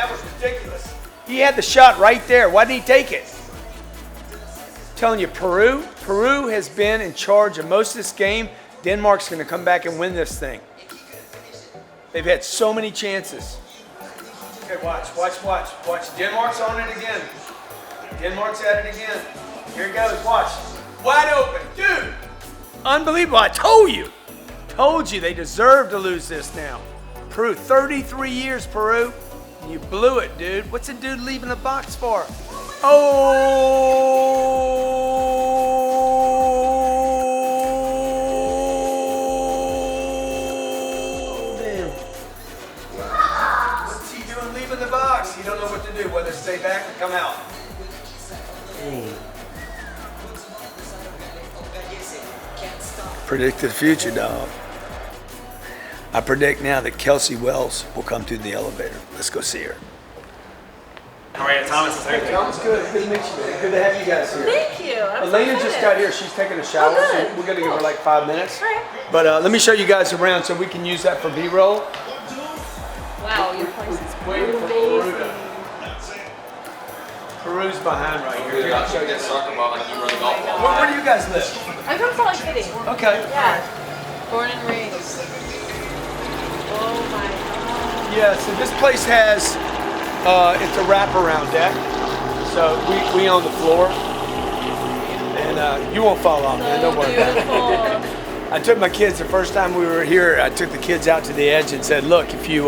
That was ridiculous. He had the shot right there. Why didn't he take it? I'm telling you, Peru has been in charge of most of this game. Denmark's going to come back and win this thing. They've had so many chances. Okay, watch. Denmark's on it again. Denmark's at it again. Here it goes, watch. Wide open, dude. Unbelievable, I told you. Told you they deserve to lose this now. Peru, 33 years, Peru. You blew it, dude. What's the dude leaving the box for? Man. What's he doing leaving the box? He don't know what to do, whether to stay back or come out. Predict the future, dog. I predict now that Kelsey Wells will come through the elevator. Let's go see her. How are you, Thomas? Hey, Thomas, good. Good to meet you, man. Good to have you guys here. Thank you. Elena just got here. She's taking a shower, so we're going to give her like 5 minutes. All right. But let me show you guys around so we can use that for B-roll. Wow, your place is Waiting for Peru. Peru's behind right here. Here, I'll show you. Soccer ball like you were the golf ball. Where do you guys live? I'm from Salt Lake City. Okay. Yeah. Born and raised. Oh my God. Yeah, so this place has, it's a wraparound deck. So we own the floor. And you won't fall off, man. Don't worry about it. I took my kids the first time we were here. I took the kids out to the edge and said, look, if you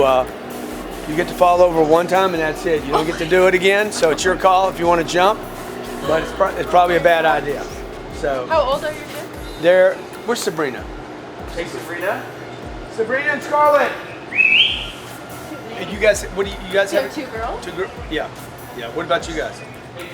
get to fall over one time and that's it. You don't get to do it again. So it's your call if you want to jump. But it's probably a bad idea. So. How old are your kids? Where's Sabrina? Hey, Sabrina. Sabrina and Scarlett. And you guys, what do you guys You have? have two girls? Two girls? Yeah. What about you guys?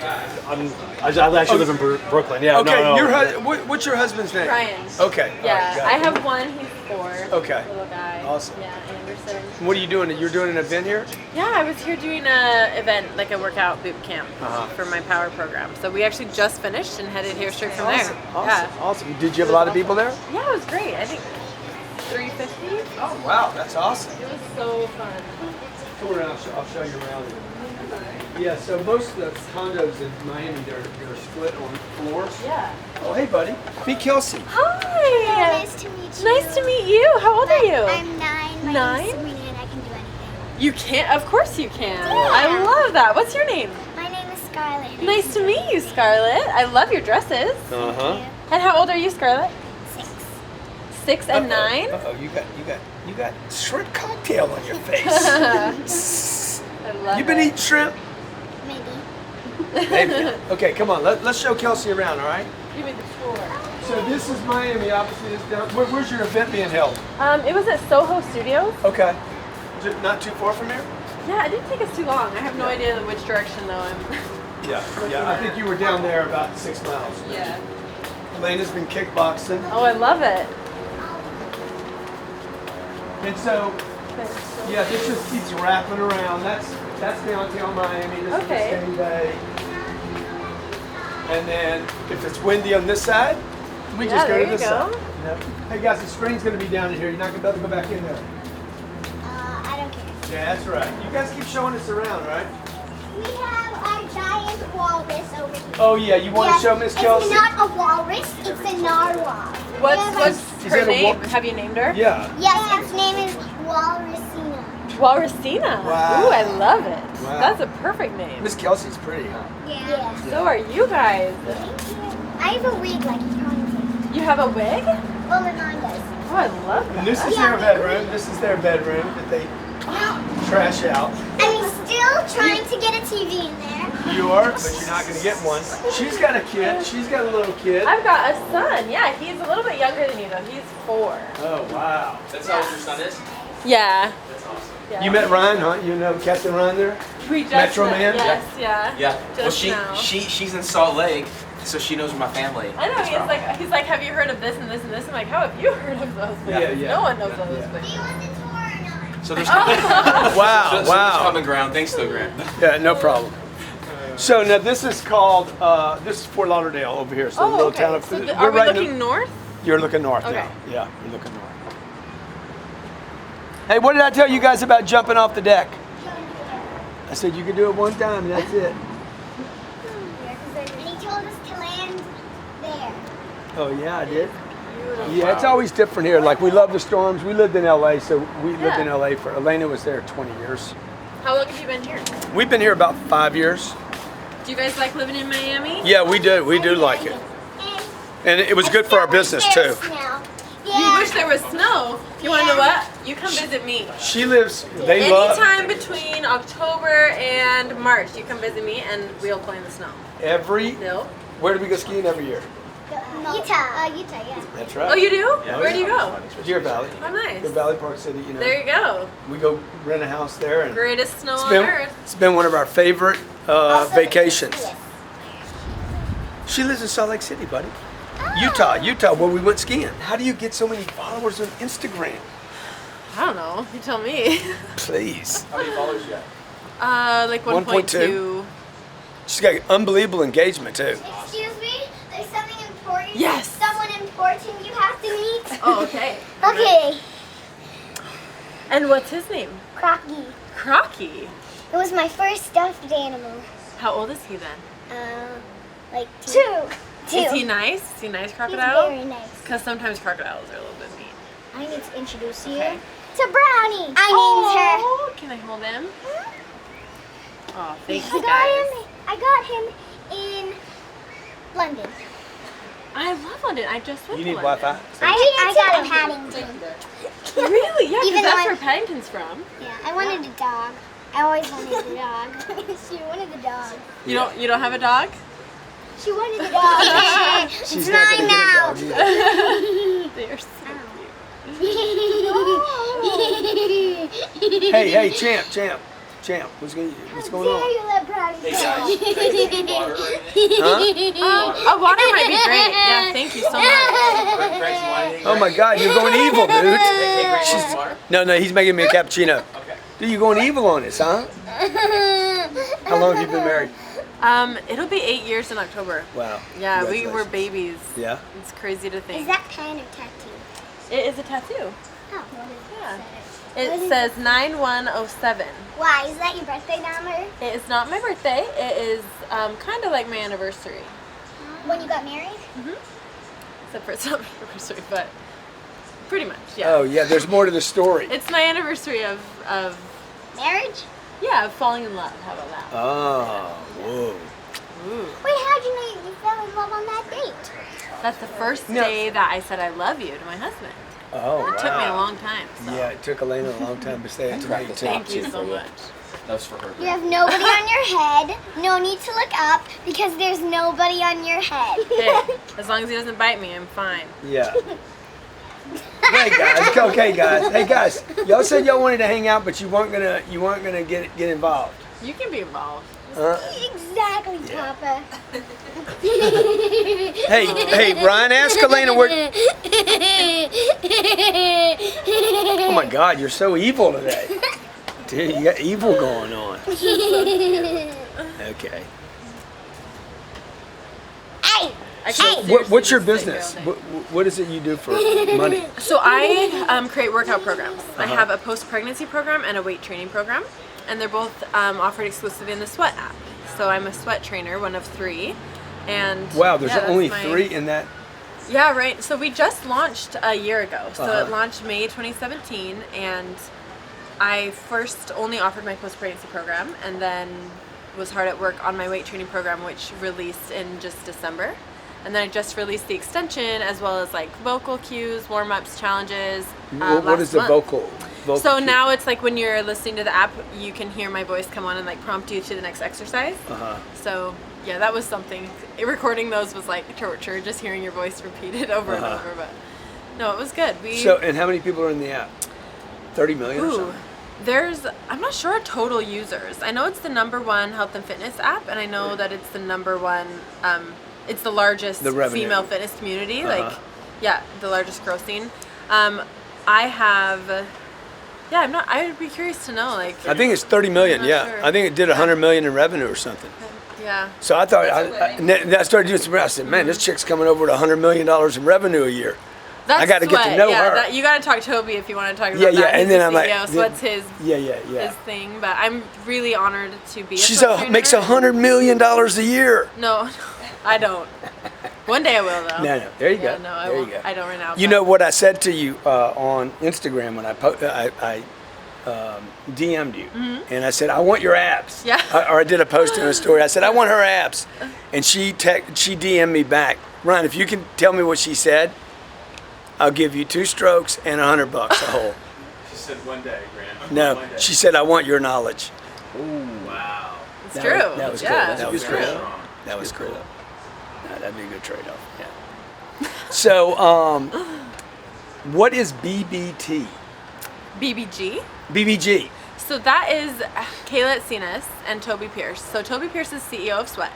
I actually live in Brooklyn. Yeah. Okay. No. What's your husband's name? Ryan. Okay. Yeah. All right, I have one. He's 4. Okay. Little guy. Awesome. Yeah, Anderson. What are you doing? You're doing an event here? Yeah, I was here doing a event, like a workout boot camp for my power program. So we actually just finished and headed here straight from there. Awesome. Did you have a lot of people there? Yeah, it was great. I think 350. Oh wow, that's awesome. It was so fun. Come around. I'll show you around. Yeah, so most of the condos in Miami, they're split on floors. Yeah. Oh, hey, buddy. Meet Kelsey. Hi. Nice to meet you. Nice to meet you. How old are you? I'm 9. My 9? name's Sabrina and I can do anything. You can? Of course you can. Yeah. I love that. What's your name? My name is Scarlett. Nice to meet you, Scarlett. I love your dresses. Uh-huh. And how old are you, Scarlett? 6. 6 and 9? Uh-oh, you got shrimp cocktail on your face. I love You been it. eating shrimp? Maybe. Maybe. Okay, come on. Let's show Kelsey around, all right? Give me the tour. So this is Miami. Obviously, this down. Where's your event being held? It was at Soho Studios. Okay. Is it not too far from here? Yeah, it didn't take us too long. I have no idea which direction though I'm. Yeah. I think you were down there about 6 miles. Yeah. Elena's been kickboxing. Oh, I love it. And so, yeah, this just keeps wrapping around. That's downtown Miami. This Okay. is the same day. And then if it's windy on this side, we Yeah, just go there to you this go. side. You know? Hey guys, the screen's gonna be down in here. You're not gonna be able to go back in there. I don't care. Yeah, that's right. You guys keep showing us around, right? We have our giant walrus over here. Oh yeah, you want to show Miss Kelsey? It's not a walrus, it's a narwhal. What's Is her that a name? wa- Have you named her? Yeah. Yes, its name is Walrusina. Walrusina. Wow. Ooh, I love it. Wow. That's a perfect name. Miss Kelsey's pretty, huh? Yeah. So are you guys. Thank you. I have a wig like you probably. You have a wig? Well, my mom does. Oh, I love that. And this is their bedroom. This is their bedroom that they trash out. I'm still trying to get a TV in there. You are, but you're not going to get one. She's got a kid. She's got a little kid. I've got a son. Yeah, he's a little bit younger than you though. He's 4. Oh, wow. That's how old your son is? Yeah. That's awesome. Yeah. You met Ryan, huh? You know Captain Ryan there? We just Metro met. Man? Yes, yeah. Yeah. Well, Just now. she's in Salt Lake, so she knows my family. I know, he's like, have you heard of this and this and this? I'm like, how have you heard of those places? Yeah. No one knows those Do places. you want the tour or not? So there's Wow, there's common ground. Thanks, though, Grant. Yeah, no problem. So now this is called, this is Fort Lauderdale over here. So the Oh, little okay. town of, So we're are we right in looking the- north? You're looking north Okay. now. Yeah, you're looking north. Hey, what did I tell you guys about jumping off the deck? I said you could do it one time and that's it. And he told us to land there. Oh yeah, I did. Yeah, it's always different here. Like we love the storms. We lived in LA, so we lived in LA for. Elena was there 20 years. How long have you been here? We've been here about 5 years. Do you guys like living in Miami? Yeah, we do. We do like it, and it was good for our business too. You wish there was snow. You want to know what? You come visit me. She lives. They love Anytime between October and March, you come visit me and we'll play in the snow. every. No? Where do we go skiing every year? Utah. Utah, yeah. That's right. Oh, you do? Yeah. Where do you go? Deer Valley. Oh, nice. Deer Valley Park City. You know. There you go. We go rent a house there, and Greatest snow it's on been earth. it's been one of our favorite Also, vacations. yes. She lives in Salt Lake City, buddy. Utah, where we went skiing. How do you get so many followers on Instagram? I don't know. You tell me. Please. How many followers you got? Like 1.2. 1.2. She's got unbelievable engagement too. Excuse me? There's something important. Yes. Someone important you have to meet. Oh, okay. Okay. And what's his name? Crocky. Crocky. It was my first stuffed animal. How old is he then? Like two. Is he nice? Is he a nice He's crocodile? very nice. Because sometimes crocodiles are a little bit mean. I need to introduce you Okay. to Brownie. I Oh, can I hold him? Oh, thank you guys. I got him in London. I love London. I just went You to need London. Wi-Fi. I got him Paddington. Really? Yeah, Even because though that's I- where Paddington's from. Yeah, I wanted a dog. I always wanted a dog. She wanted the dog. You don't have a dog? She wanted the dog. She's It's not mine gonna get a now. dog either. They're so Hey, champ. What's going Dare on? you let Brownie Hey go? guys, you guys need water or anything? Huh? A water might be great. Yeah, thank you so much. Greg's wine, Oh my God, you're going evil, dude. Hey, Greg, you want water? No, he's making me a cappuccino. Okay. Dude, you're going evil on us, huh? How long have you been married? It'll be 8 years in October. Wow. Yeah, we were Congratulations. babies. Yeah. It's crazy to Is think. that pen or tattoo? It is a tattoo. Oh, what is Yeah. What It is says 9107. Why? Is that your birthday number? It is not my birthday. It is kind of like my anniversary. When you got married? Except for it's not my anniversary, but pretty much, yeah. Oh yeah, there's more to the story. It's my anniversary of Marriage? of falling in love. How about that? Oh, whoa. Ooh. Wait, how'd you know you fell in love on that date? That's the first No. day that I said I love you to my husband. Oh, It took me a wow. long time. So. Yeah, it took Elena a long time to say it to me too. Thank you so much. That was for her. You have nobody on your head. No need to look up because there's nobody on your head. Hey, as long as he doesn't bite me, I'm fine. Yeah. Hey guys, okay guys. Hey guys, y'all said y'all wanted to hang out, but you weren't gonna get involved. You can be involved. Exactly, Yeah. Papa. Hey, Ryan, ask Elena where. Oh my God, you're so evil today. Dude, you got evil going on. Okay. Hey! What's your Seriously, just sit business? here all day. What is it you do for money? So I create workout programs. I have a post-pregnancy program and a weight training program, and they're both offered exclusively in the Sweat app. So I'm a sweat trainer, one of 3, and Wow, there's yeah, that's only my- 3 in that. Yeah, right. So we just launched a year ago. So Uh-huh. it launched May 2017, and I first only offered my post-pregnancy program, and then was hard at work on my weight training program, which released in just December. And then I just released the extension, as well as like vocal cues, warm-ups, challenges. What last is the month. vocal? So cue? now it's like when you're listening to the app, you can hear my voice come on and like prompt you to the next exercise. Uh-huh. So yeah, that was something. Recording those was like torture, just hearing your voice repeated over and over. But no, it was good. So, and how many people are in the app? 30 million or Ooh, something? I'm not sure total users. I know it's the #1 health and fitness app, and I know that it's the #1. It's the largest The revenue. female fitness community. Uh-huh. Like, yeah, the largest grossing. I have. Yeah, I'm not. I would be curious to know. Like, I think it's 30 million, I'm not yeah. sure. I think it did 100 million in revenue or something. yeah. So I thought, I started doing some, I said, man, this chick's coming over to $100 million in revenue a year. That's I got to get to Sweat, know yeah, her. You got to talk to Toby if you want to talk about Yeah, that. yeah, and He's then the I'm like, CEO, Sweat's his yeah. thing. But I'm really honored to be. She's sweat trainer. makes $100 million a year. No, I don't. One day I will though. No. There you Yeah, go. no, I there won't. you go. I don't right now. You but- know what I said to you on Instagram when I DM'd you, and I said I want your abs. Yeah. Or I did a post in a story. I said I want her abs, and she DM'd me back. Ryan, if you can tell me what she said, I'll give you 2 strokes and $100 a hole. She said one day, Grant. No, One day. she said I want your knowledge. Wow. It's That true. was- that was yeah, good. That was it's good. true. That was cool. That'd be a good trade-off. Yeah. So, what is BBT? BBG. BBG. So that is Kayla Encinas and Toby Pierce. So Toby Pierce is CEO of Sweat.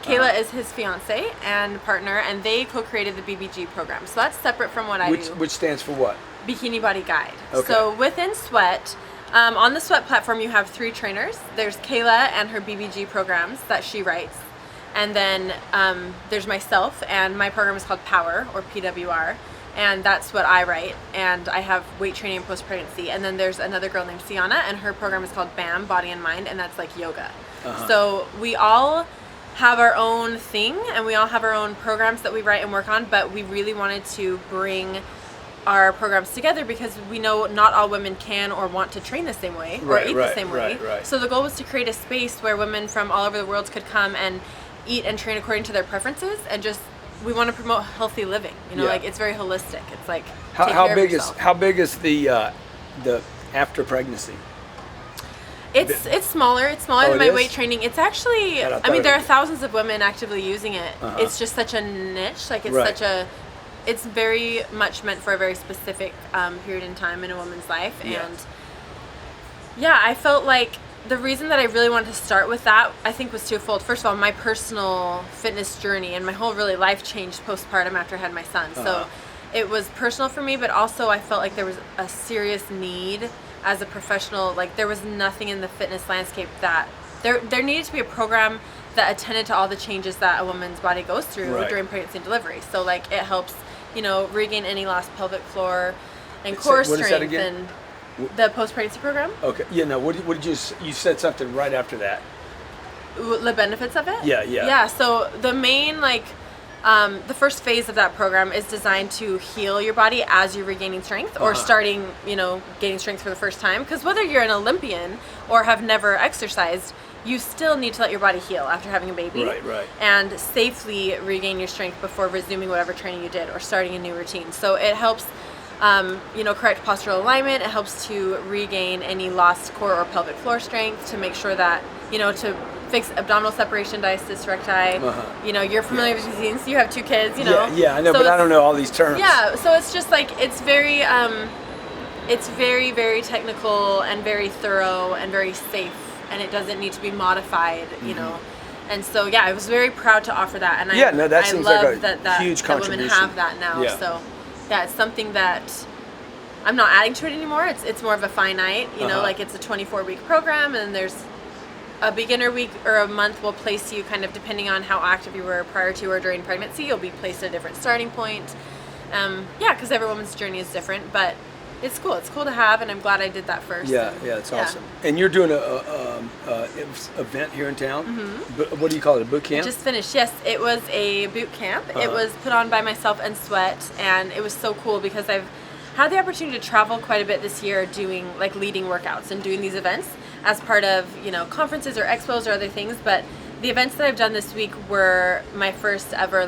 Kayla is his fiance and partner, and they co-created the BBG program. So that's separate from what I do. Which stands for what? Bikini Body Guide. Okay. So within Sweat, on the Sweat platform, you have 3 trainers. There's Kayla and her BBG programs that she writes. And then there's myself, and my program is called Power, or PWR. And that's what I write. And I have weight training and post-pregnancy. And then there's another girl named Sienna, and her program is called BAM, Body and Mind, and that's like yoga. So we all have our own thing, and we all have our own programs that we write and work on, but we really wanted to bring our programs together because we know not all women can or want to train the same way or eat the same way. Right. So the goal was to create a space where women from all over the world could come and eat and train according to their preferences, and just we want to promote healthy living. You know, Yeah. like it's very holistic. It's like How big is the after pregnancy? It's smaller. It's smaller Oh, than it my is? weight training. It's actually. God, I I thought mean, it there are was- thousands of women actively using it. Uh-huh. It's just such a niche. Like it's Right. such a. It's very much meant for a very specific period in time in a woman's life, Yeah. and yeah, I felt like the reason that I really wanted to start with that, I think, was twofold. First of all, my personal fitness journey and my whole really life changed postpartum after I had my son. So it was personal for me, but also I felt like there was a serious need as a professional. Like there was nothing in the fitness landscape that there needed to be a program that attended to all the changes that a woman's body goes through Right. during pregnancy and delivery. So like it helps, regain any lost pelvic floor and Say- core what is that strength again? and the post-pregnancy program. Okay. What did you said something right after that? The benefits of it? Yeah. Yeah, so the main, the first phase of that program is designed to heal your body as you're regaining strength or starting, gaining strength for the first time. Because whether you're an Olympian or have never exercised, you still need to let your body heal after having a baby. Right. And safely regain your strength before resuming whatever training you did or starting a new routine. So it helps correct postural alignment. It helps to regain any lost core or pelvic floor strength, to make sure that, to fix abdominal separation, diastasis recti. You're familiar with these things. You have 2 kids, Yeah, I know, So but I it's- don't know all these terms. Yeah, so it's just like, it's very, very technical and very thorough and very safe, and it doesn't need to be modified, And so, yeah, I was very proud to offer that, and that I seems love like a that huge that women contribution. have that now. Yeah. So, yeah, it's something that I'm not adding to it anymore. It's more of a finite, like it's a 24-week program, and there's a beginner week or a month will place you kind of depending on how active you were prior to or during pregnancy. You'll be placed at a different starting point. Because every woman's journey is different, but it's cool. It's cool to have, and I'm glad I did that first. Yeah, and, it's awesome. And you're doing a event here in town. What do you call it? A boot camp? Just finished. Yes, it was a boot camp. It was put on by myself and Sweat, and it was so cool because I've had the opportunity to travel quite a bit this year, doing leading workouts and doing these events as part of conferences or expos or other things. But the events that I've done this week were my first ever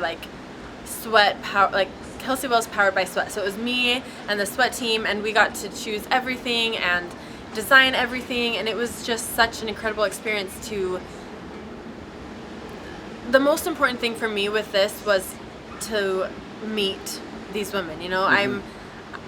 Sweat power Kelsey Wells powered by Sweat. So it was me and the Sweat team, and we got to choose everything and design everything, and it was just such an incredible experience. The most important thing for me with this was to meet these women.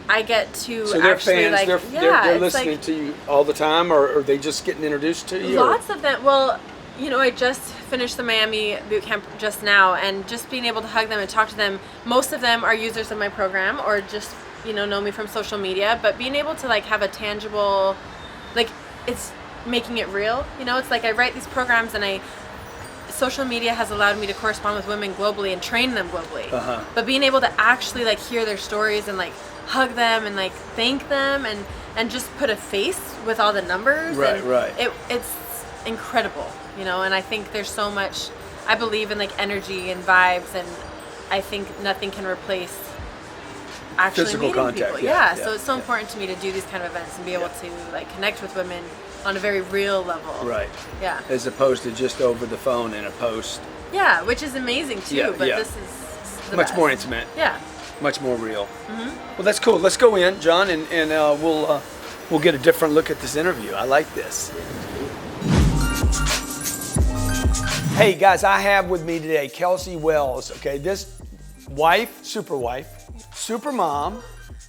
I get to so they're actually fans. yeah, they're it's listening to you all the time, or are they just getting introduced to you? Lots of them. Well, I just finished the Miami boot camp just now, and just being able to hug them and talk to them. Most of them are users of my program or just know me from social media. But being able to have a tangible, it's making it real. It's like I write these programs and I social media has allowed me to correspond with women globally and train them globally. But being able to actually like hear their stories and like hug them and like thank them and just put a face with all the numbers. Right, right. It's incredible, you know, and I think there's so much, I believe in like energy and vibes, and I think nothing can replace actually Physical meeting contact, people. yeah, So it's so important to me to do these kind of events and be able to like connect with women on a very real level. Right. Yeah. As opposed to just over the phone in a post. Yeah, which is amazing too, Yeah, but yeah. this is the Much best. more intimate. Yeah. Much more real. Well, that's cool. Let's go in, John, and we'll get a different look at this interview. I like this. Hey guys, I have with me today Kelsey Wells. Okay, this wife, super mom,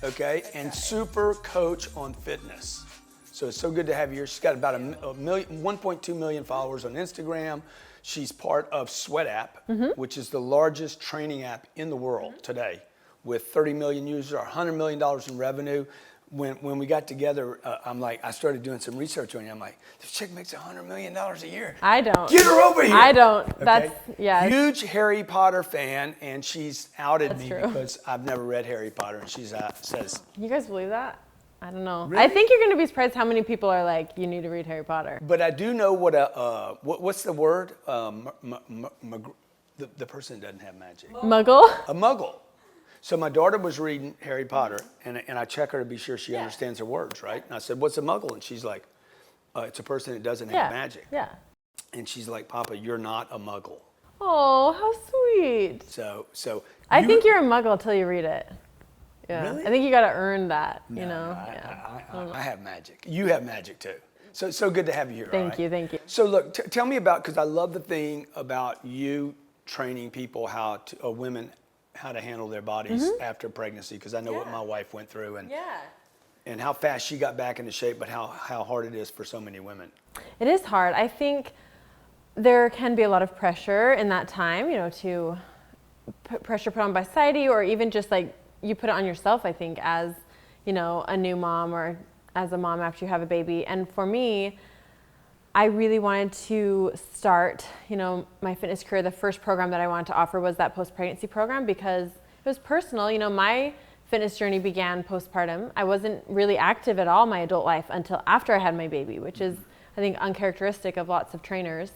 okay, and super coach on fitness. So it's so good to have you here. She's got about 1.2 million followers on Instagram. She's part of Sweat App, which is the largest training app in the world today, with 30 million users, $100 million in revenue. When we got together, I started doing some research on you. I'm like, this chick makes $100 million a year. I don't. Get her over here. I don't. Okay? That's, yeah. Huge Harry Potter fan, and she's outed That's me true. because I've never read Harry Potter, and she's says, You guys believe that? I don't know. Really? I think you're going to be surprised how many people are like, you need to read Harry Potter. but I do know what what's the word? The person that doesn't have magic. Muggle? A muggle. So my daughter was reading Harry Potter, and I check her to be sure she understands her words, right? And I said, what's a muggle? And she's like, it's a person that doesn't have magic. Yeah. And she's like, Papa, you're not a muggle. Oh, how sweet. So I think you're a muggle until you read it. Yeah. Really? I think you got to earn that, you No, know? I have magic. You have magic too. So good to have you here. Thank you. So look, tell me about, because I love the thing about you training people women how to handle their bodies after pregnancy, because I know what my wife went through and how fast she got back into shape, but how hard it is for so many women. It is hard. I think there can be a lot of pressure in that time, you know, to pressure put on by society, or even just like you put it on yourself, I think, as, you know, a new mom or as a mom after you have a baby. And for me, I really wanted to start, you know, my fitness career. The first program that I wanted to offer was that post-pregnancy program because it was personal. You know, my fitness journey began postpartum. I wasn't really active at all my adult life until after I had my baby, which is, I think, uncharacteristic of lots of trainers.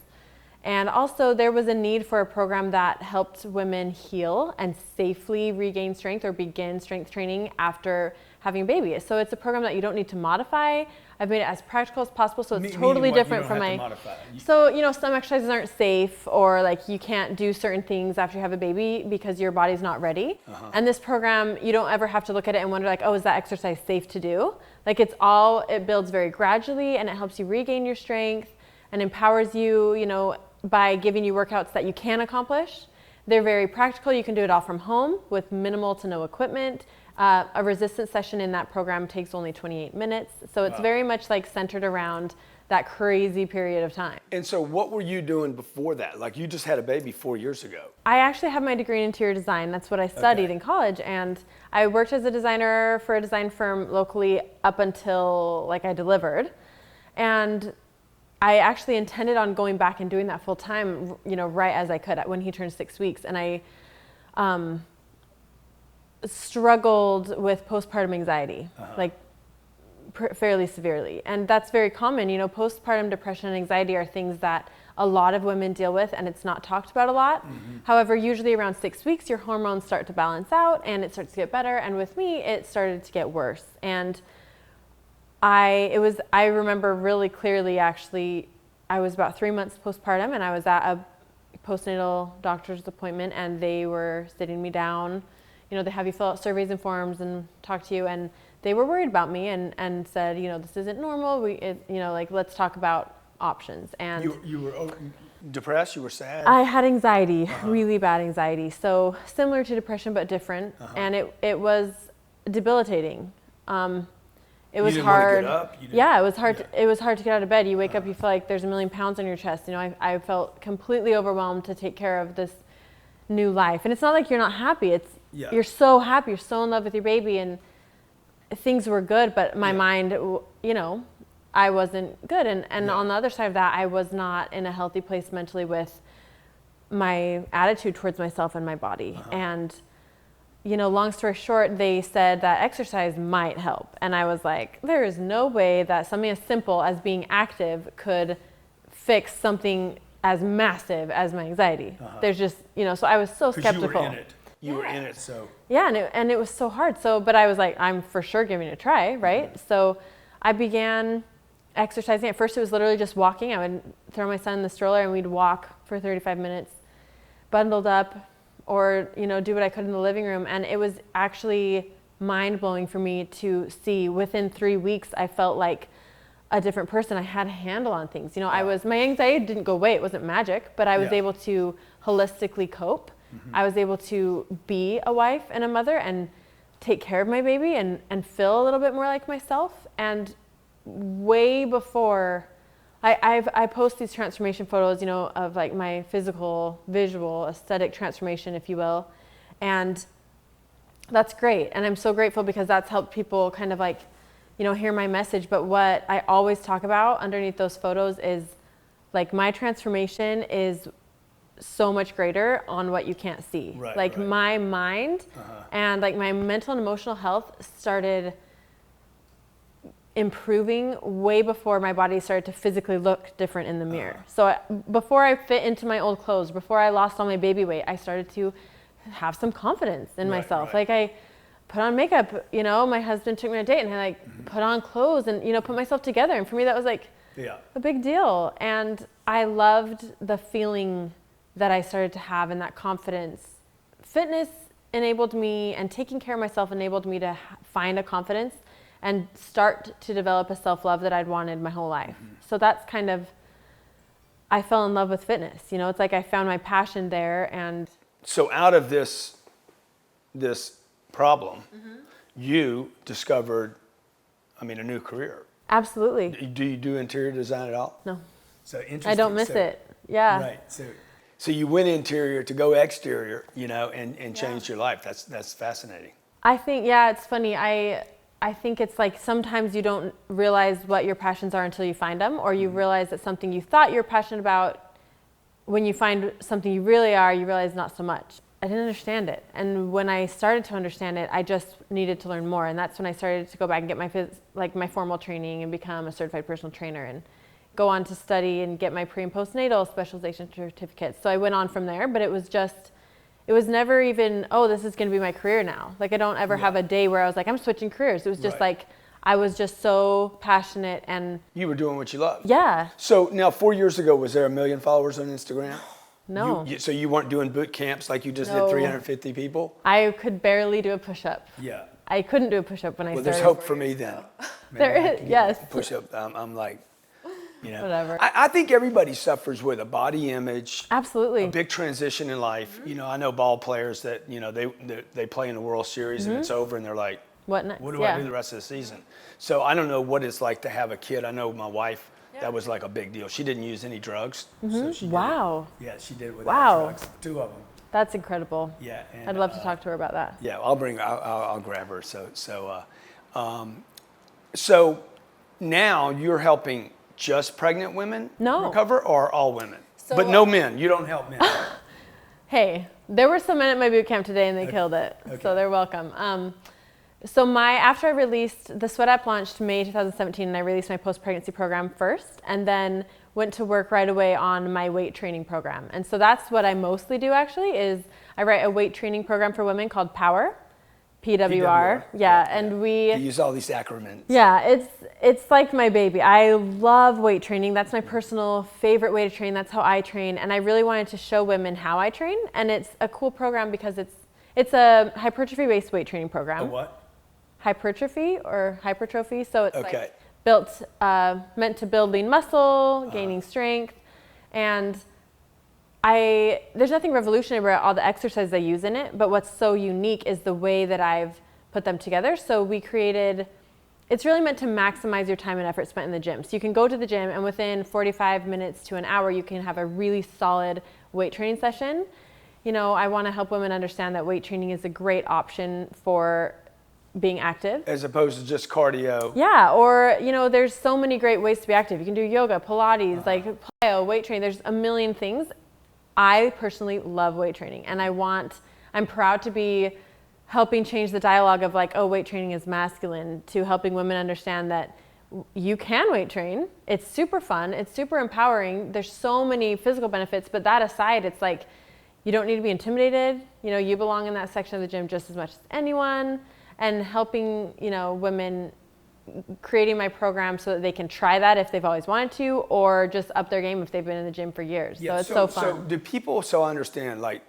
And also there was a need for a program that helped women heal and safely regain strength or begin strength training after having a baby. So it's a program that you don't need to modify. I've made it as practical as possible, so it's totally different from my. So, you know, some exercises aren't safe, or like you can't do certain things after you have a baby because your body's not ready. And this program, you don't ever have to look at it and wonder like, oh, is that exercise safe to do? Like it builds very gradually, and it helps you regain your strength and empowers you, you know, by giving you workouts that you can accomplish. They're very practical. You can do it all from home with minimal to no equipment. A resistance session in that program takes only 28 minutes. So it's very much like centered around that crazy period of time. And so what were you doing before that? Like you just had a baby 4 years ago. I actually have my degree in interior design. That's what I studied in college. And I worked as a designer for a design firm locally up until like I delivered. And I actually intended on going back and doing that full time, you know, right as I could when he turned 6 weeks. And I struggled with postpartum anxiety, like fairly severely. And that's very common. You know, postpartum depression and anxiety are things that a lot of women deal with, and it's not talked about a lot. However, usually around 6 weeks, your hormones start to balance out and it starts to get better. And with me, it started to get worse. And I remember really clearly, actually, I was about 3 months postpartum, and I was at a postnatal doctor's appointment, and they were sitting me down. You know, they have you fill out surveys and forms and talk to you, and they were worried about me and said, you know, this isn't normal. You know, like, let's talk about options. And you were depressed? You were sad? I had anxiety, really bad anxiety. So similar to depression, but different. And it was debilitating. It was hard. Yeah, it was hard. It was hard to get out of bed. You wake up, you feel like there's 1,000,000 pounds on your chest. You know, I felt completely overwhelmed to take care of this new life. And it's not like you're not happy. It's you're so happy. You're so in love with your baby, and things were good. But my mind, you know, I wasn't good. And on the other side of that, I was not in a healthy place mentally with my attitude towards myself and my body. And, you know, long story short, they said that exercise might help. And I was like, there is no way that something as simple as being active could fix something as massive as my anxiety. There's just, you know, so I was so skeptical. You were in it. You were in it, so. Yeah, and it was so hard. So, but I was like, I'm for sure giving it a try, right? So I began exercising. At first it was literally just walking. I would throw my son in the stroller and we'd walk for 35 minutes, bundled up, or, you know, do what I could in the living room. And it was actually mind-blowing for me to see within 3 weeks, I felt like a different person. I had a handle on things. You know, my anxiety didn't go away. It wasn't magic, but I was able to holistically cope. I was able to be a wife and a mother and take care of my baby and feel a little bit more like myself. And way before, I post these transformation photos, you know, of like my physical, visual, aesthetic transformation, if you will. And that's great. And I'm so grateful because that's helped people kind of like, you know, hear my message. But what I always talk about underneath those photos is like my transformation is so much greater on what you can't see. My mind and like my mental and emotional health started improving way before my body started to physically look different in the mirror. So before I fit into my old clothes, before I lost all my baby weight, I started to have some confidence in myself. Like I put on makeup, you know, my husband took me on a date and I like put on clothes and, you know, put myself together. And for me, that was like a big deal. And I loved the feeling that I started to have and that confidence. Fitness enabled me, and taking care of myself enabled me to find a confidence and start to develop a self-love that I'd wanted my whole life. So that's kind of, I fell in love with fitness. You know, it's like I found my passion there. And so out of this problem, you discovered, I mean, a new career. Absolutely. Do you do interior design at all? No. So interesting. I don't miss it. Yeah. Right. So you went interior to go exterior, you know, and changed your life. That's fascinating. I think, it's funny. I think it's like sometimes you don't realize what your passions are until you find them, or you realize that something you thought you were passionate about, when you find something you really are, you realize not so much. I didn't understand it. And when I started to understand it, I just needed to learn more. And that's when I started to go back and get my formal training and become a certified personal trainer and go on to study and get my pre and postnatal specialization certificates. So I went on from there, but it was never even, oh, this is going to be my career now. Like I don't ever have a day where I was like, I'm switching careers. It was just like, I was just so passionate and. You were doing what you loved. Yeah. So now 4 years ago, was there 1 million followers on Instagram? No. So you weren't doing boot camps like you just did 350 people? I could barely do a push-up. Yeah. I couldn't do a push-up when I started. Well, there's hope for me then. There is, yes. Push-up, I'm like, you know. Whatever. I think everybody suffers with a body image. Absolutely. A big transition in life. You know, I know ball players that, you know, they play in the World Series and it's over and they're like, what next? What do I do the rest of the season? So I don't know what it's like to have a kid. I know my wife, that was like a big deal. She didn't use any drugs. So she Wow. she did it without drugs. 2 of them. That's incredible. Yeah. And, I'd love to talk to her about that. Yeah, I'll grab her. So now you're helping just pregnant women recover, or all women? But no men. You don't help men. Hey, there were some men at my boot camp today and they killed it. Okay. So they're welcome. After I released, the Sweat app launched May 2017 and I released my post-pregnancy program first and then went to work right away on my weight training program. And so that's what I mostly do actually, is I write a weight training program for women called Power, PWR. And we use all these acronyms. Yeah, it's like my baby. I love weight training. That's my personal favorite way to train. That's how I train. And I really wanted to show women how I train. And it's a cool program because it's a hypertrophy-based weight training program. A what? Hypertrophy. So it's like built, meant to build lean muscle, gaining strength. And there's nothing revolutionary about all the exercises I use in it, but what's so unique is the way that I've put them together. So it's really meant to maximize your time and effort spent in the gym. So you can go to the gym and within 45 minutes to an hour, you can have a really solid weight training session. You know, I want to help women understand that weight training is a great option for being active. As opposed to just cardio. Yeah, or, you know, there's so many great ways to be active. You can do yoga, Pilates, like plyo, weight training. There's a million things. I personally love weight training, and I'm proud to be helping change the dialogue of like, oh, weight training is masculine, to helping women understand that you can weight train. It's super fun. It's super empowering. There's so many physical benefits, but that aside, it's like, you don't need to be intimidated. You know, you belong in that section of the gym just as much as anyone, and helping, you know, women, creating my program so that they can try that if they've always wanted to, or just up their game if they've been in the gym for years. So it's so fun. So do people understand, like,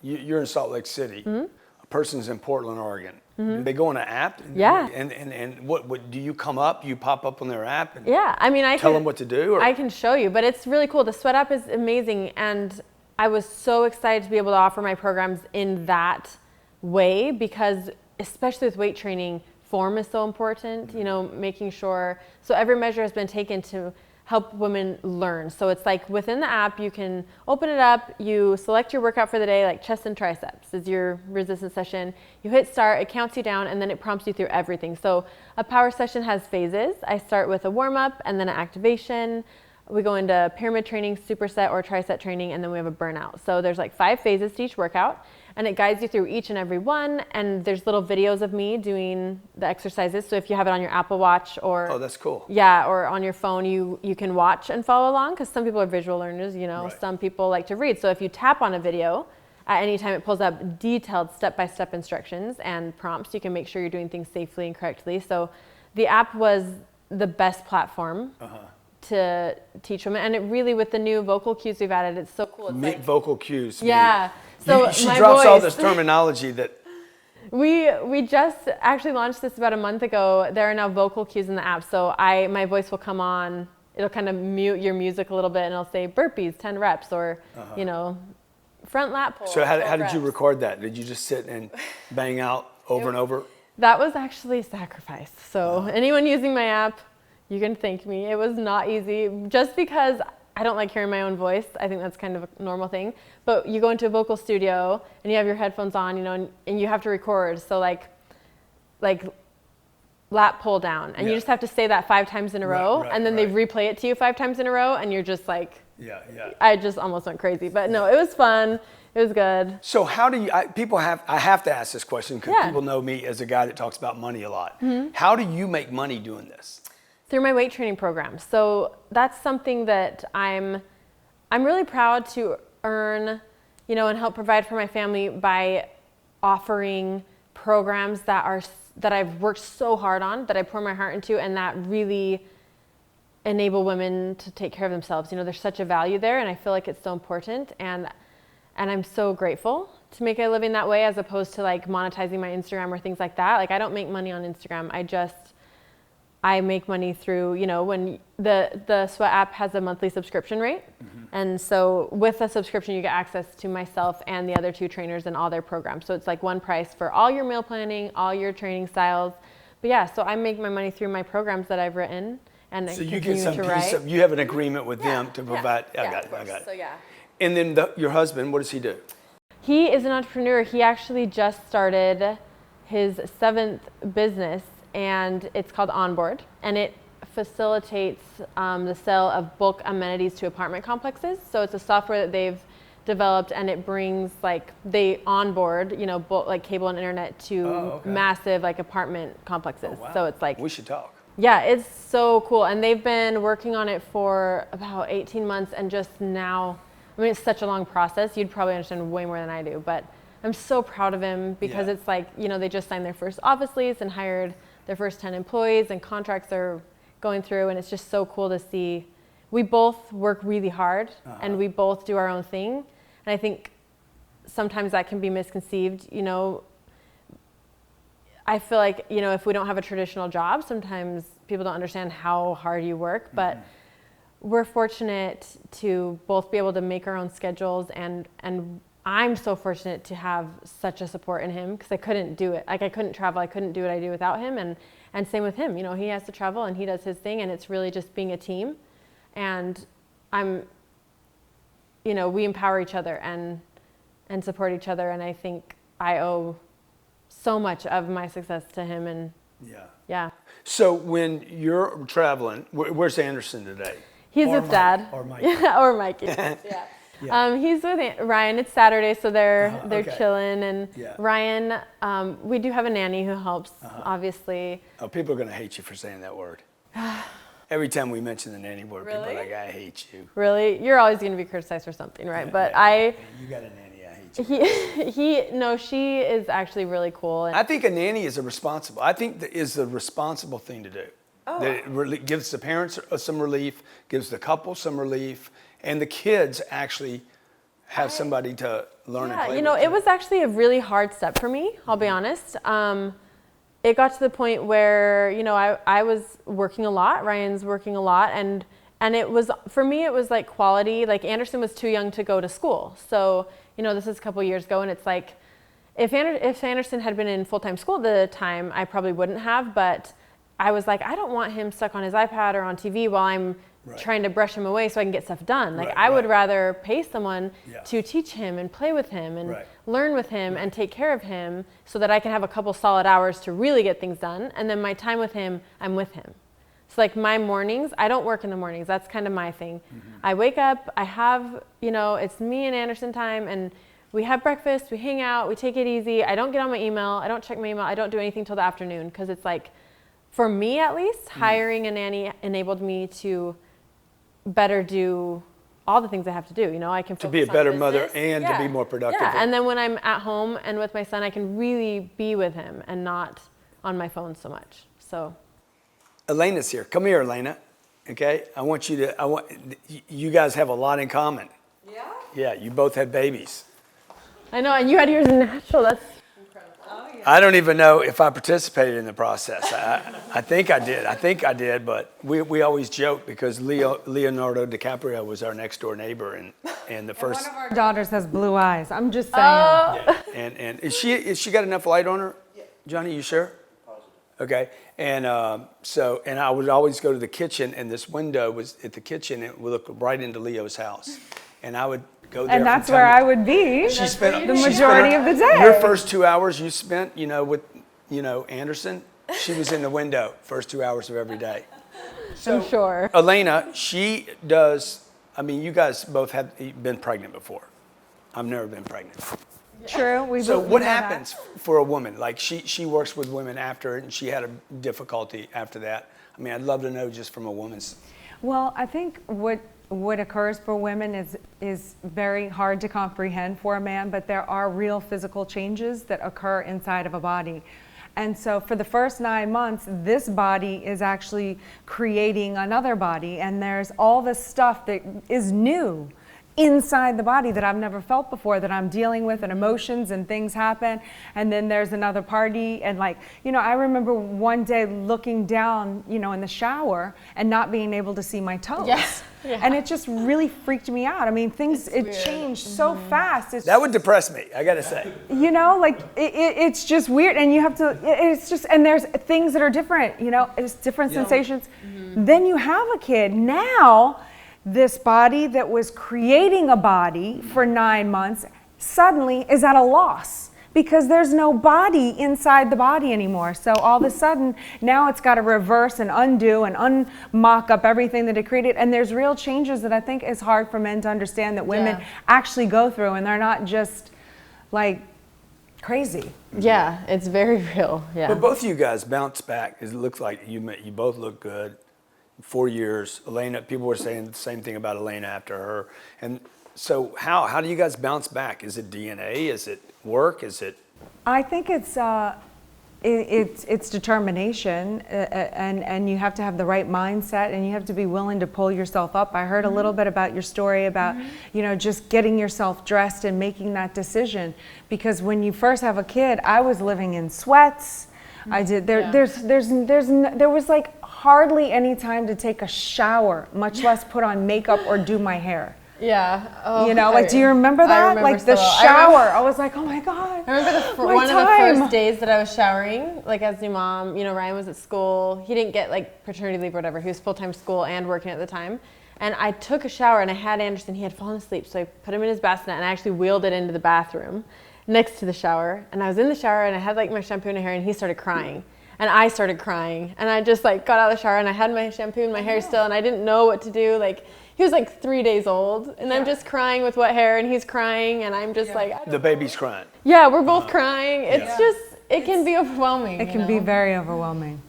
you're in Salt Lake City, a person's in Portland, Oregon. Do they go on an app? Yeah. And what do you come up? You pop up on their app? And yeah, I mean, tell them what to do? Or? I can show you, but it's really cool. The Sweat app is amazing, and I was so excited to be able to offer my programs in that way, because especially with weight training, form is so important, you know, making sure, so every measure has been taken to help women learn. So it's like within the app, you can open it up, you select your workout for the day, like chest and triceps is your resistance session. You hit start, it counts you down, and then it prompts you through everything. So a power session has phases. I start with a warm up and then an activation. We go into pyramid training, superset or tricep training, and then we have a burnout. So there's like 5 phases to each workout, and it guides you through each and every one. And there's little videos of me doing the exercises. So if you have it on your Apple Watch or oh, that's cool. Yeah, or on your phone, you can watch and follow along, because some people are visual learners, you know, Some people like to read. So if you tap on a video, at any time it pulls up detailed step-by-step instructions and prompts. You can make sure you're doing things safely and correctly. So the app was the best platform to teach women, and it really, with the new vocal cues we've added, it's so cool. It's Meet like, vocal cues. Yeah. So she my drops voice, all this terminology that we just actually launched this about a month ago. There are now vocal cues in the app. So my voice will come on, it'll kind of mute your music a little bit, and it'll say burpees 10 reps, or you know, front lat pull. So how did you record that? Did you just sit and bang out over and over? That was actually sacrificed. So anyone using my app, you can thank me. It was not easy, just because I don't like hearing my own voice. I think that's kind of a normal thing. But you go into a vocal studio and you have your headphones on, you know, and you have to record. So like lat pull down, and you just have to say that 5 times in a row, and then they replay it to you 5 times in a row, and you're just like, I just almost went crazy. But no, it was fun. It was good. So how do you, I have to ask this question, because people know me as a guy that talks about money a lot. How do you make money doing this? Through my weight training program. So that's something that I'm really proud to earn, you know, and help provide for my family by offering programs that I've worked so hard on, that I pour my heart into, and that really enable women to take care of themselves. You know, there's such a value there, and I feel like it's so important, and I'm so grateful to make a living that way, as opposed to like monetizing my Instagram or things like that. Like, I don't make money on Instagram. I make money through, you know, when the Sweat app has a monthly subscription rate. And so with a subscription, you get access to myself and the other 2 trainers and all their programs. So it's like one price for all your meal planning, all your training styles. But yeah, so I make my money through my programs that I've written, and so you get some piece of, you have an agreement with them to provide. I got it. So yeah. And then your husband, what does he do? He is an entrepreneur. He actually just started his 7th business, and it's called Onboard, and it facilitates the sale of bulk amenities to apartment complexes. So it's a software that they've developed, and it brings, like, they onboard, you know, like cable and internet to massive like apartment complexes. Oh, wow. So it's like, we should talk. Yeah, it's so cool, and they've been working on it for about 18 months, and just now, I mean, it's such a long process. You'd probably understand way more than I do, but I'm so proud of him, because it's like, you know, they just signed their first office lease and hired their first 10 employees, and contracts are going through, and it's just so cool to see. We both work really hard, and we both do our own thing, and I think sometimes that can be misconceived. You know, I feel like, you know, if we don't have a traditional job, sometimes people don't understand how hard you work, but we're fortunate to both be able to make our own schedules, and I'm so fortunate to have such a support in him, because I couldn't do it. Like, I couldn't travel, I couldn't do what I do without him, and same with him. You know, he has to travel and he does his thing, and it's really just being a team. And you know, we empower each other and support each other, and I think I owe so much of my success to him. And yeah. So when you're traveling, where's Anderson today? He's with Dad. Or Mike. Yeah, or Mikey. Yeah. Yeah. He's with Ryan. It's Saturday, so they're okay. chilling. And Yeah. Ryan, we do have a nanny who helps, obviously. Oh, people are going to hate you for saying that word. Every time we mention the nanny word, people are Really? like, I hate you. Really, you're always going to be criticized for something, right? But You got a nanny, I hate you. she is actually really cool. And I think a nanny is the responsible thing to do. Oh. That it gives the parents some relief, gives the couple some relief, and the kids actually have somebody to learn and play with. it was actually a really hard step for me, I'll be honest. It got to the point where, I was working a lot, Ryan's working a lot, and it was, for me, it was like quality. Like Anderson was too young to go to school. So, this is a couple years ago, and it's like, if Anderson had been in full-time school at the time, I probably wouldn't have, but I was like, I don't want him stuck on his iPad or on TV while I'm trying to brush him away so I can get stuff done. Like I would rather pay someone to teach him and play with him and learn with him and take care of him so that I can have a couple solid hours to really get things done. And then my time with him, I'm with him. So like my mornings, I don't work in the mornings. That's kind of my thing. I wake up, I have, it's me and Anderson time, and we have breakfast, we hang out, we take it easy. I don't get on my email. I don't check my email. I don't do anything till the afternoon, because it's like, for me at least, hiring a nanny enabled me to better do all the things I have to do. I can to be a focus on better business. mother and to be more productive. Yeah, and then when I'm at home and with my son, I can really be with him and not on my phone so much. So, Elena's here. Come here, Elena. Okay, you guys have a lot in common. Yeah? Yeah, you both had babies. I know, and you had yours natural. That's incredible. Oh, yeah. I don't even know if I participated in the process. I think I did, but we always joke because Leonardo DiCaprio was our next door neighbor, and the first. One of our daughters has blue eyes. I'm just saying. Yeah. And is she got enough light on her? Yeah. Johnny, you sure? Okay, and and I would always go to the kitchen, and this window was at the kitchen. It would look right into Leo's house, and I would go there. And that's where I would be the majority of the day. Your first 2 hours you spent, with, Anderson, she was in the window first 2 hours of every day. So, I'm sure. Elena, she does. I mean, you guys both have been pregnant before. I've never been pregnant. True. So what happens for a woman? Like she works with women after, and she had a difficulty after that. I mean, I'd love to know just from a woman's. Well, I think what occurs for women is very hard to comprehend for a man, but there are real physical changes that occur inside of a body. And so for the first 9 months, this body is actually creating another body, and there's all this stuff that is new inside the body that I've never felt before, that I'm dealing with, and emotions and things happen. And then there's another party, and I remember one day looking down, in the shower and not being able to see my toes. Yes. Yeah. And it just really freaked me out. I mean, it changed so fast. That would depress me, I gotta say. It's just weird, and you have to, and there's things that are different, it's different sensations. Then you have a kid. Now, this body that was creating a body for 9 months suddenly is at a loss because there's no body inside the body anymore. So all of a sudden, now it's got to reverse and undo and unmock up everything that it created. And there's real changes that I think is hard for men to understand that women actually go through, and they're not just like crazy. Yeah, it's very real. Yeah. But both of you guys bounced back. It looks like you both look good. 4 years. Elena, people were saying the same thing about Elena after her. And so how do you guys bounce back? Is it DNA? Is it work? Is it? I think it's determination, and you have to have the right mindset, and you have to be willing to pull yourself up. I heard a little bit about your story about, just getting yourself dressed and making that decision. Because when you first have a kid, I was living in sweats. There was like hardly any time to take a shower, much less put on makeup or do my hair. Yeah. Oh, do you remember that? I remember like the so shower. I was like, oh my God. I remember one of the first days that I was showering, as new mom, Ryan was at school. He didn't get paternity leave or whatever. He was full-time school and working at the time. And I took a shower, and I had Anderson. He had fallen asleep. So I put him in his bassinet, and I actually wheeled it into the bathroom next to the shower. And I was in the shower, and I had my shampoo in my hair, and he started crying. And I started crying, and I just got out of the shower, and I had my shampoo in my hair still, and I didn't know what to do. he was like 3 days old, and I'm just crying with wet hair, and he's crying, and I'm just like, I don't The baby's crying. yeah, we're both crying. It's just, it can be overwhelming. It can be very overwhelming.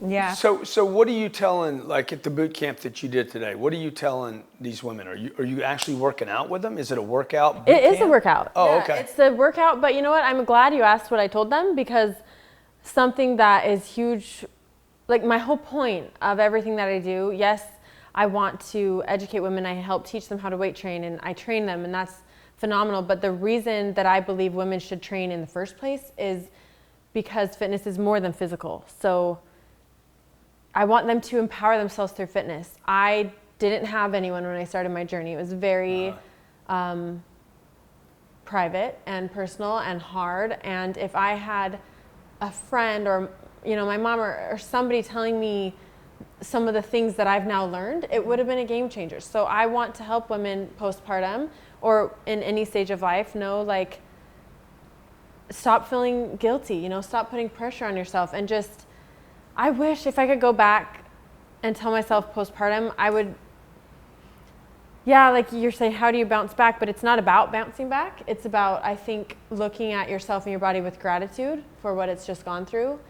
Yeah. So what are you telling, like at the boot camp that you did today, what are you telling these women? Are you actually working out with them? Is it a workout boot It is a camp? workout. Oh, Yeah, okay. It's a workout, but you know what? I'm glad you asked what I told them, because something that is huge, like my whole point of everything that I do, yes, I want to educate women. I help teach them how to weight train, and I train them, and that's phenomenal. But the reason that I believe women should train in the first place is because fitness is more than physical. So I want them to empower themselves through fitness. I didn't have anyone when I started my journey. It was very private and personal and hard. And if I had a friend or, you know, my mom or somebody telling me some of the things that I've now learned, it would have been a game changer. So I want to help women postpartum or in any stage of life know, like, stop feeling guilty, you know, stop putting pressure on yourself, and just, I wish if I could go back and tell myself postpartum, I would, yeah, like you're saying, how do you bounce back? But it's not about bouncing back. It's about, I think, looking at yourself and your body with gratitude for what it's just gone through.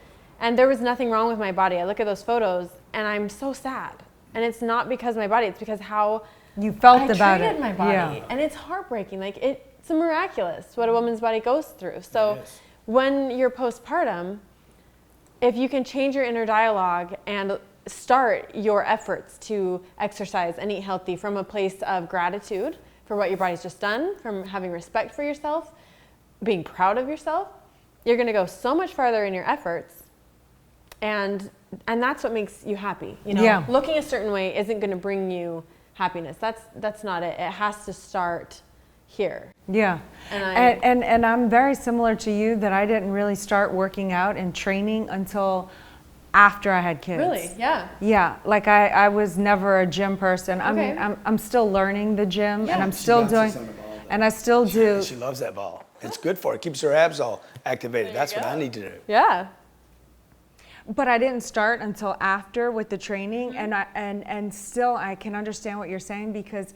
And there was nothing wrong with my body. I look at those photos and I'm so sad. And it's not because of my body, it's because how You felt I about treated it. my body. Yeah. And it's heartbreaking. Like, it's miraculous what a woman's body goes through. So when you're postpartum, if you can change your inner dialogue and start your efforts to exercise and eat healthy from a place of gratitude for what your body's just done, from having respect for yourself, being proud of yourself, you're going to go so much farther in your efforts. And that's what makes you happy. You know, Yeah. looking a certain way isn't going to bring you happiness. That's not it. It has to start here. Yeah. And I'm very similar to you, that I didn't really start working out and training until after I had kids. Really? Yeah. Yeah, like I was never a gym person. I Okay. mean, I'm still learning the gym, Yeah. and I'm She still bounces doing, on the ball, though. and I still do. She loves that ball. It's good for her. It keeps her abs all activated. That's what I need to do. Yeah. But I didn't start until after with the training, and still I can understand what you're saying, because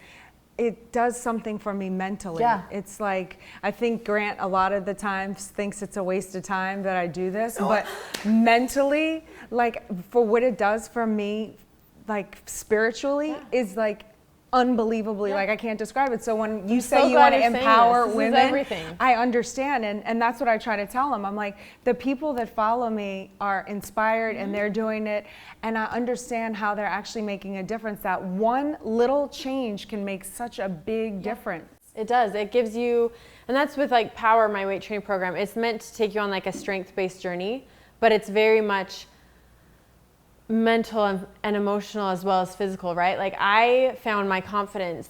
it does something for me mentally. Yeah. It's like, I think Grant a lot of the times thinks it's a waste of time that I do this, but mentally, like, for what it does for me, like spiritually, is like unbelievably, like, I can't describe it. So when you say so you glad want to you're saying empower this. This is women, everything. I understand, and that's what I try to tell them. I'm like, the people that follow me are inspired, and they're doing it, and I understand how they're actually making a difference. That one little change can make such a big difference. It does. It gives you, and that's with like Power, my weight training program. It's meant to take you on like a strength-based journey, but it's very much mental and emotional as well as physical, right? Like, I found my confidence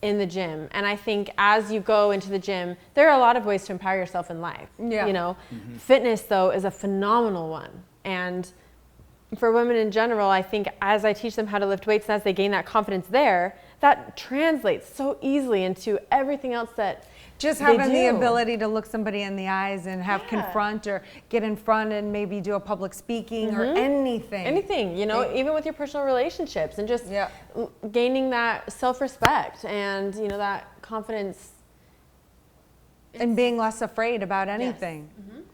in the gym, and I think as you go into the gym, there are a lot of ways to empower yourself in life. Yeah. You know, fitness though is a phenomenal one, and for women in general, I think as I teach them how to lift weights and as they gain that confidence there, that translates so easily into everything else that Just they having the do. ability to look somebody in the eyes and have confront, or get in front and maybe do a public speaking or anything. Anything, you know, even with your personal relationships, and just Yeah. gaining that self-respect and, you know, that confidence. And being less afraid about anything.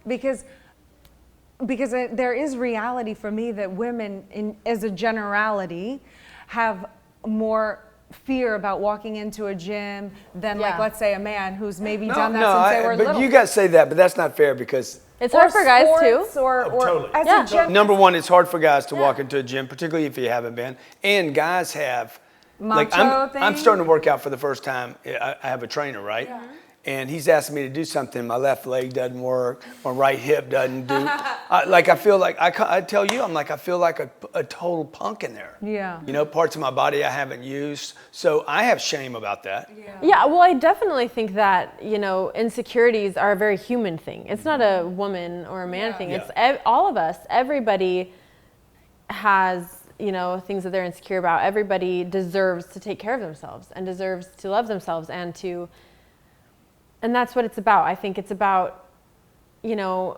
Because there is reality for me that women, as a generality, have more fear about walking into a gym than, like, Yeah. let's say, a man who's maybe done that since they were but little. you guys say that, but that's not fair, because It's hard for guys too. Sports or totally. as Yeah. a gym. number one, it's hard for guys to walk into a gym, particularly if you haven't been. And guys have, like, I'm thing. starting to work out for the first time. I have a trainer, right? And he's asking me to do something. My left leg doesn't work. My right hip doesn't do. I feel like, I tell you, I'm like, I feel like a total punk in there. Yeah. You know, parts of my body I haven't used. So I have shame about that. Yeah, well, I definitely think that, you know, insecurities are a very human thing. It's not a woman or a man thing. Yeah. It's all of us. Everybody has, you know, things that they're insecure about. Everybody deserves to take care of themselves and deserves to love themselves and that's what it's about. I think it's about, you know,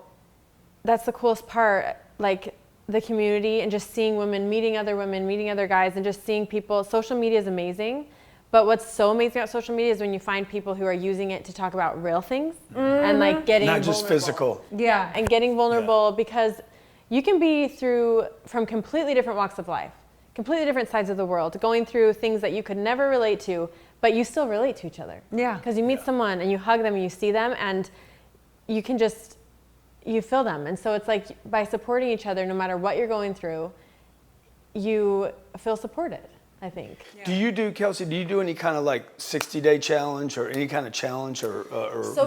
that's the coolest part. Like, the community and just seeing women, meeting other guys, and just seeing people. Social media is amazing, but what's so amazing about social media is when you find people who are using it to talk about real things and like getting Not just vulnerable. physical. Yeah. And getting vulnerable because you can be from completely different walks of life, completely different sides of the world, going through things that you could never relate to, but you still relate to each other. Yeah. Because you meet someone and you hug them and you see them and you can just, you feel them. And so it's like by supporting each other, no matter what you're going through, you feel supported, I think. Do you do, Kelsey, do you do any kind of like 60-day challenge or any kind of challenge or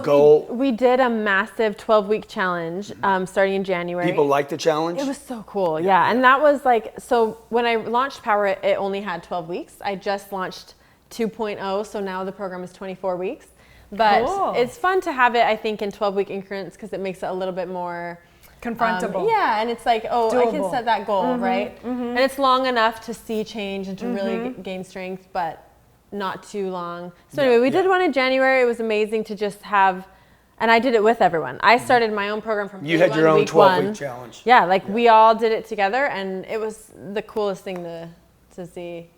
goal? We did a massive 12-week challenge starting in January. People like the challenge? It was so cool, yeah. And that was like, so when I launched Power, it only had 12 weeks. I just launched 2.0, so now the program is 24 weeks. But Cool. it's fun to have it, I think, in 12-week increments because it makes it a little bit more Confrontable. yeah, and it's like, I can Doable. set that goal, right? And it's long enough to see change and to really gain strength, but not too long. So anyway, we did one in January. It was amazing to just have, and I did it with everyone. I started my own program from You had your own 12-week challenge. Yeah, like we all did it together, and it was the coolest thing to see.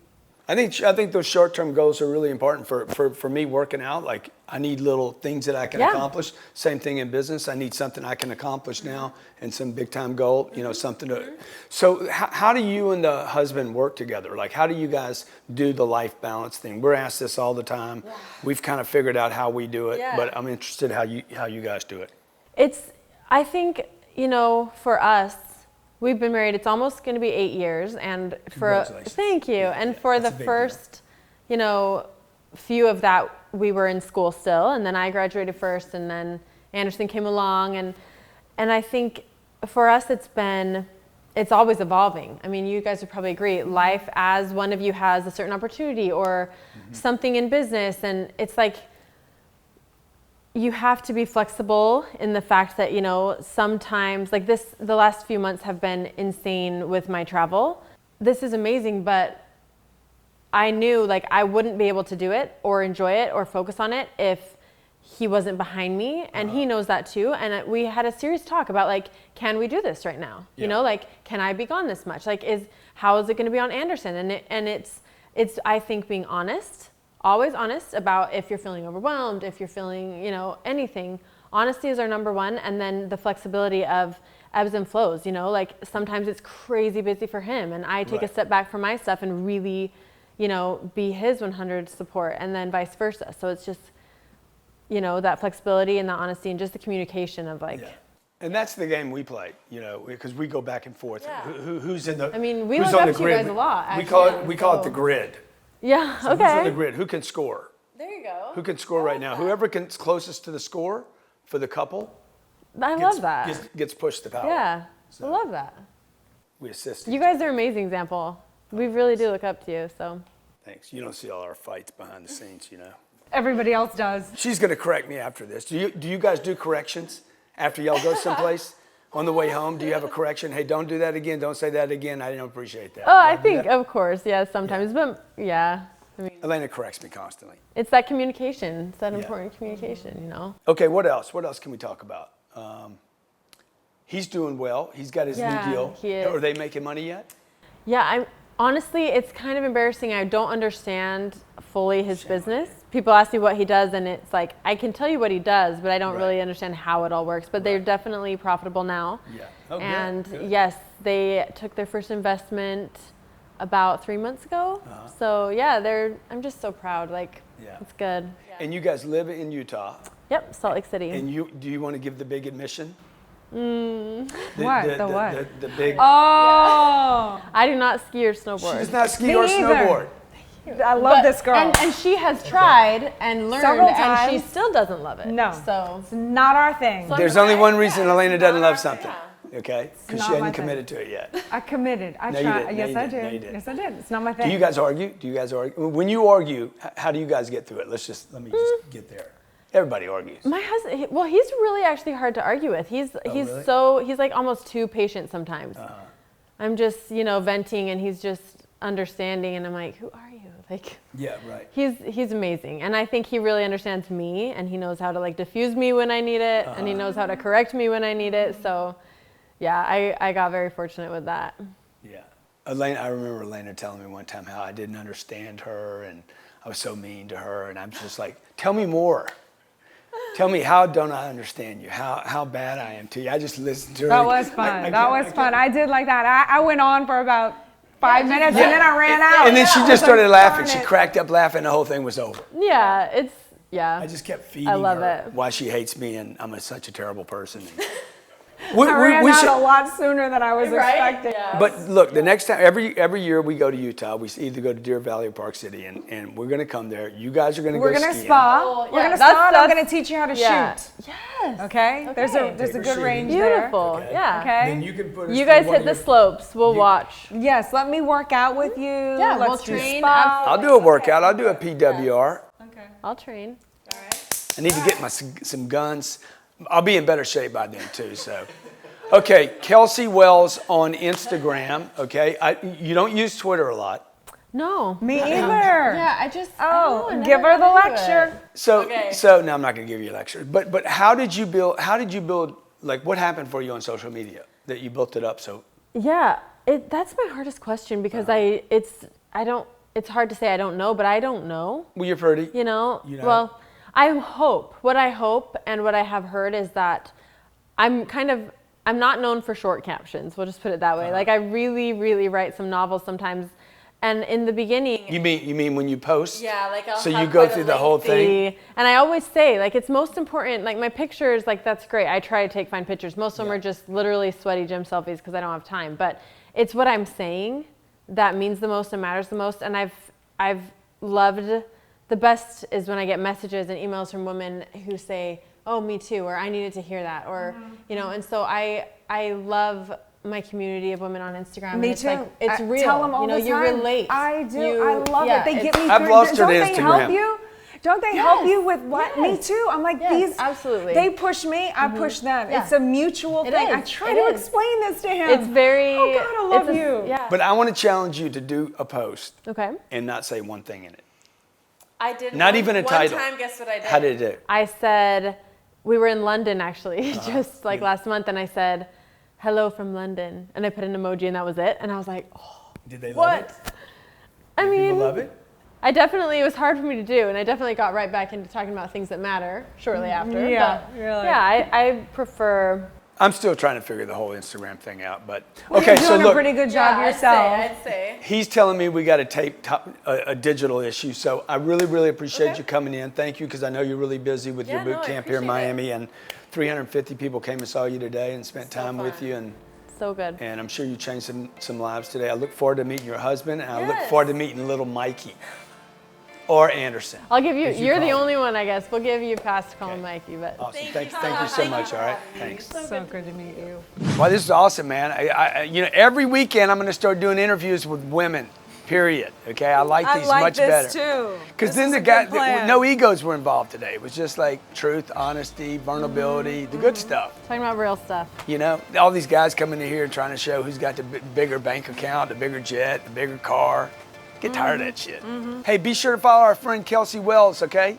I think those short-term goals are really important for me working out. Like I need little things that I can accomplish. Same thing in business. I need something I can accomplish now and some big-time goal, something to. So how do you and the husband work together? Like how do you guys do the life balance thing? We're asked this all the time. Yeah. We've kind of figured out how we do it, but I'm interested how you guys do it. I think, for us, we've been married, it's almost going to be 8 years, and thank you. And for the first, few of that, we were in school still, and then I graduated first, and then Anderson came along, and I think for us it's always evolving. I mean, you guys would probably agree, life as one of you has a certain opportunity or something in business, and it's like, you have to be flexible in the fact that, sometimes like the last few months have been insane with my travel. This is amazing, but I knew like I wouldn't be able to do it or enjoy it or focus on it if he wasn't behind me, and he knows that too. And we had a serious talk about like, can we do this right now? Like, can I be gone this much? Like, how is it going to be on Anderson? And it's I think being honest. Always honest about if you're feeling overwhelmed, if you're feeling, anything. Honesty is our number one, and then the flexibility of ebbs and flows, like sometimes it's crazy busy for him, and I take a step back from my stuff and really, be his 100 support, and then vice versa. So it's just, that flexibility and the honesty and just the communication of like. Yeah. And that's the game we play, because we go back and forth. Yeah. Who's in the? I mean, we look up to you guys a lot. Actually, we call it the grid. Yeah, so okay. Who's on the grid? Who can score? There you go. Who can score right now? Whoever gets closest to the score for the couple. Love that. Gets pushed to power. Yeah, I love that. We assist. You guys are an amazing example. We really do look up to you, so. Thanks. You don't see all our fights behind the scenes, Everybody else does. She's going to correct me after this. Do you guys do corrections after y'all go someplace? On the way home, do you have a correction? Hey, don't do that again. Don't say that again. I don't appreciate that. Oh, I think, of course, yeah, sometimes. But, yeah. I mean, Elena corrects me constantly. It's that communication. It's that important communication, Okay, what else? What else can we talk about? He's doing well. He's got his new deal. He is. Are they making money yet? Yeah, honestly, it's kind of embarrassing. I don't understand fully his business. People ask me what he does, and it's like, I can tell you what he does, but I don't really understand how it all works. But they're definitely profitable now. Yeah. Oh, and good. Yes, they took their first investment about 3 months ago. So yeah, I'm just so proud. Like, it's good. Yeah. And you guys live in Utah. Yep, Salt Lake City. And do you want to give the big admission? What? The big. Oh. I do not ski or snowboard. She does not ski or snowboard. I love this girl. And she has tried and learned, several times, and she still doesn't love it. No. So it's not our thing. So there's only one reason Elena doesn't love something. Okay? Because she hasn't committed to it yet. I committed. I tried. Yes, I did. Yes, I did. It's not my thing. Do you guys argue? When you argue, how do you guys get through it? Let me just get there. Everybody argues. My husband, he's really actually hard to argue with. He's like almost too patient sometimes. I'm just, venting, and he's just understanding, and I'm like, who are you? Like, yeah, right. He's amazing, and I think he really understands me, and he knows how to like diffuse me when I need it, and he knows how to correct me when I need it. So, yeah, I got very fortunate with that. Yeah. Elena, I remember Elena telling me one time how I didn't understand her and I was so mean to her. And I'm just like, tell me more. Tell me, how don't I understand you? How bad I am to you? I just listened to her. That was fun. That was fun. I did like that. I went on for about 5 minutes and then I ran out. And then she just started laughing. She cracked up laughing. The whole thing was over. Yeah, I just kept feeding love her it. why she hates me and I'm such a terrible person. I ran out a lot sooner than I was expecting. Yeah. But look, the next time, every year we go to Utah, we either go to Deer Valley or Park City, and we're going to come there. You guys are going to go We're going to skiing. spa. We're going to spa and I'm going to teach you how to shoot. Yes. Okay? There's a good shooting. range there. Beautiful. Okay. Yeah. Okay? Then you can put us You through guys one hit of the your- slopes. We'll watch. Yes, let me work out with you. Yeah, Let's we'll do train. spa. I'll do a workout. I'll do a PWR. Okay. I'll train. I need to get some guns. I'll be in better shape by then too. So, okay, Kelsey Wells on Instagram. Okay, you don't use Twitter a lot. No. Me either. Yeah, I just. Oh, I don't know, I give never her the got into lecture. it. So no, I'm not going to give you a lecture. But how did you build? Like, what happened for you on social media that you built it up so? Yeah, that's my hardest question because it's hard to say I don't know, but I don't know. Well, you're pretty. You know? You know? Well, what I hope and what I have heard is that I'm not known for short captions. We'll just put it that way. Like I really, really write some novels sometimes. And in the beginning. You mean when you post? Yeah, like I'll So have you go quite a through the whole thing? lengthy- And I always say, like, it's most important, like my pictures, like that's great. I try to take fine pictures. Most of them are just literally sweaty gym selfies because I don't have time. But it's what I'm saying that means the most and matters the most. And I've loved, the best is when I get messages and emails from women who say, oh, me too, or I needed to hear that, or, you know, and so I love my community of women on Instagram. Me and it's too. Like, it's real. Tell them all you know, the you time. relate. I do. You- I love yeah, it. They get it's- me I've through. lost her Don't to they Instagram. help you? Don't they help you with what? Me Yes. too. I'm like, Yes, absolutely. They push me, I push them. Yeah. It's a mutual It thing. is. I try It to is. explain this to him. It's very. Oh God, I love you. Yeah. But I want to challenge you to do a post Okay. and not say one thing in it. I did. Not even a title. One time, guess what I did? How did it do? I said, we were in London actually, just like last month, and I said, hello from London. And I put an emoji and that was it. And I was like, oh, Did they love what? it? I Did mean, people love it? it was hard for me to do. And I definitely got right back into talking about things that matter shortly after. Yeah, But you're like- yeah, I prefer. I'm still trying to figure the whole Instagram thing out, but Well, okay. you're So doing a look, pretty good job yourself. I'd say. he's telling me we got to tape a digital issue. So I really, really appreciate you coming in. Thank you, because I know you're really busy with your Yeah, boot no, I camp here in appreciate Miami, and 350 people came and saw you today and spent time with fun. you, and So good. I'm sure you changed some lives today. I look forward to meeting your husband, and I look Yes. forward to meeting little Mikey or Anderson. I'll give you, as you you're the call him. only one, I guess. We'll give you a pass to call him Mikey, but. Awesome. Thank Thank you so much. All right. Thanks. So good to meet you. Well, this is awesome, man. Every weekend I'm going to start doing interviews with women. Period. Okay, I like these much better. too. Because then no egos were involved today. It was just like truth, honesty, vulnerability, the good stuff. Talking about real stuff. You know, all these guys coming in here trying to show who's got the bigger bank account, the bigger jet, the bigger car. Get tired of that shit. Hey, be sure to follow our friend Kelsey Wells, okay?